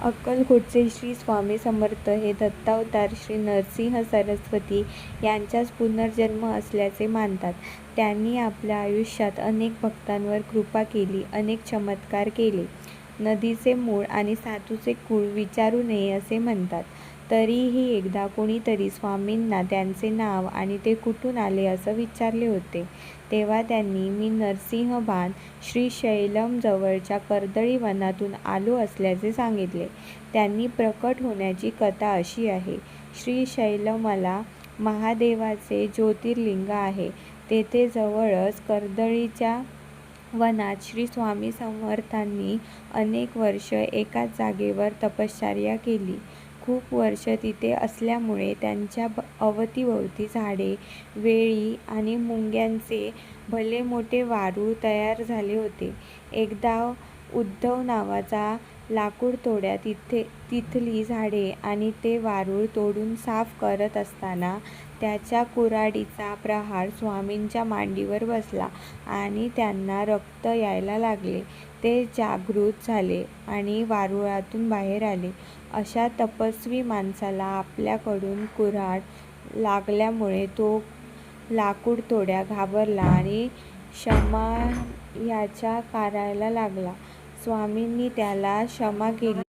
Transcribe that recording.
अक्कलकोटचे श्री स्वामी समर्थ हे दत्तावतार श्री नरसिंह सरस्वती यांचाच पुनर्जन्म असल्याचे मानतात. त्यांनी आपल्या आयुष्यात अनेक भक्तांवर कृपा केली, अनेक चमत्कार केले. नदीचे मूळ आणि साधूचे कुळ विचारू नये असे म्हणतात. तरीही एकदा कोणीतरी स्वामींना त्यांचे नाव आणि ते कुठून आले असं विचारले होते. तेव्हा त्यांनी मी नरसिंहबान श्रीशैलम जवळच्या कर्दळी वनातून आलो असल्याचे सांगितले. त्यांनी प्रकट होण्याची कथा अशी आहे. श्रीशैलमला महादेवाचे ज्योतिर्लिंग आहे. तेथे जवळच कर्दळीच्या वनात श्री स्वामी समर्थांनी अनेक वर्ष एकाच जागेवर तपश्चर्या केली. खूप वर्ष तिथे असल्यामुळे त्यांच्या अवतीभोवती झाडे, वेली आणि मुंग्यांचे भले मोठे वारूळ तयार झाले होते. एकदा उद्धव नावाचा लाकूडतोड्या तिथली झाडे आणि ते वारूळ तोडून साफ करत असताना त्याच्या कुऱ्हाडीचा प्रहार स्वामींच्या मांडीवर बसला आणि त्यांना रक्त यायला लागले. ते जागृत झाले आणि वारुळातून बाहेर आले. अशा तपस्वी माणसाला आपल्याकडून कुऱ्हाड लागल्यामुळे तो लाकूडतोड्या घाबरला आणि क्षमा याचना करायला लागला. स्वामींनी त्याला क्षमा केली.